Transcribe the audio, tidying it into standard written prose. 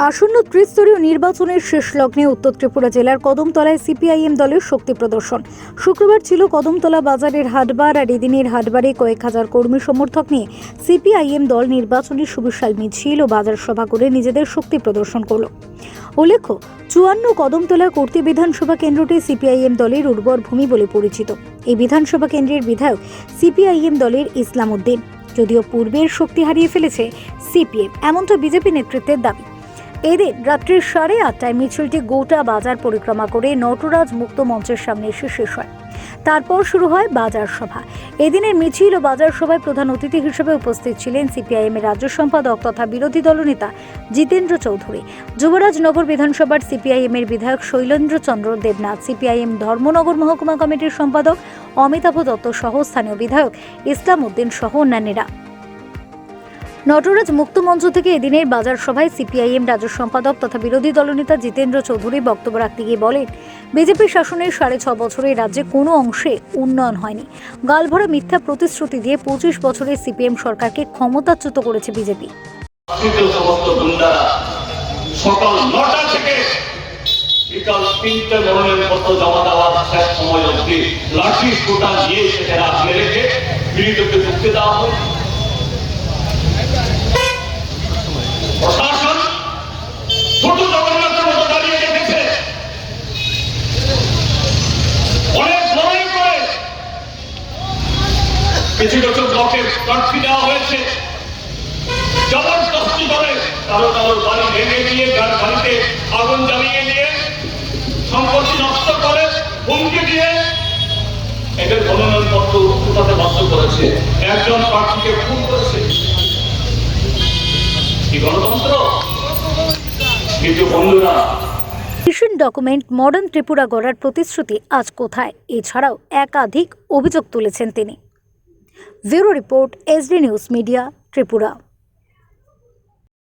আসন্ন ত্রিস্তরীয় নির্বাচনের শেষ লগ্নে উত্তর ত্রিপুরা জেলার কদমতলায় সিপিআইএম দলের শক্তি প্রদর্শন। শুক্রবার ছিল কদমতলা বাজারের হাটবার, আর এদিনের হাটবারে কয়েক হাজার কর্মী সমর্থক নিয়ে সিপিআইএম দল নির্বাচনী সুবিশাল মিছিল ও বাজার সভা করে নিজেদের শক্তি প্রদর্শন করল। উল্লেখ্য, 54 কদমতলা কর্তৃ বিধানসভা কেন্দ্রটি সিপিআইএম দলের উর্বর ভূমি বলে পরিচিত। এই বিধানসভা কেন্দ্রের বিধায়ক সিপিআইএম দলের ইসলাম উদ্দিন। যদিও পূর্বের শক্তি হারিয়ে ফেলেছে সিপিএম, এমনটা বিজেপি নেতৃত্বের দাবি। এদিন রাত্রি 8:30টায় মিছিলটি গোটা বাজার পরিক্রমা করে নটরাজ মুক্ত মঞ্চের সামনে এসে শেষ হয়। তারপর শুরু হয় বাজার সভা। এদিনের মিছিল ও বাজার সভায় প্রধান অতিথি হিসেবে উপস্থিত ছিলেন সিপিআইএম এর রাজ্য সম্পাদক তথা বিরোধী দলনেতা জিতেন্দ্র চৌধুরী, যুবরাজনগর বিধানসভার সিপিআইএম এর বিধায়ক শৈলেন্দ্র চন্দ্র দেবনাথ, সিপিআইএম ধর্মনগর মহকুমা কমিটির সম্পাদক অমিতাভ দত্ত সহ স্থানীয় বিধায়ক ইসলাম উদ্দিন সহ অন্যান্যরা। নটরাজ মুক্ত মঞ্চ থেকে এদিনের বাজার সভায় সিপিআইএম রাজ্য সম্পাদক তথা বিরোধী দলনেতা জিতেন্দ্র চৌধুরী বক্তব্য রাখতে গিয়ে বলেন, বিজেপি শাসনের 6.5 বছরে রাজ্যে কোনো অংশে উন্নয়ন হয়নি। গালভরা মিথ্যা প্রতিশ্রুতি দিয়ে 25 বছরের সিপিএম সরকারকে ক্ষমতাচ্যুত করেছে বিজেপি। সকাল 9টা থেকে বিকাল 3টে মনোনয়নপত্র জমা দেওয়ার শেষ সময় অবধি লাঠি সোটা দিয়ে সেখানে আগলে রেখে বিরোধীকে ঢুকতে দেওয়া হয়। প্রশাসন ছোট জগন্নাথের মতো দাঁড়িয়ে রেখেছে। অনেক লড়াই করে কিছু কিছু ব্লকের প্রার্থী দেওয়া হয়েছে। জবরদস্তি করে কারো বাড়ি ভেঙে দিয়ে বাড়িতে আগুন জ্বালিয়ে দিয়ে সম্পত্তি নষ্ট করে হুমকি দিয়ে এদের মনোনয়নপত্র উঠাতে বাধ্য করেছে। একজন প্রার্থীকে খুন করেছে। গণতন্ত্র কিন্তু বন্ধুরা, মিশন ডকুমেন্ট মডার্ন ত্রিপুরা গড়ার প্রতিশ্রুতি আজ কোথায়? এছাড়াও একাধিক অভিযোগ তুলেছেন তিনি। Bureau report, SD news media, Tripura.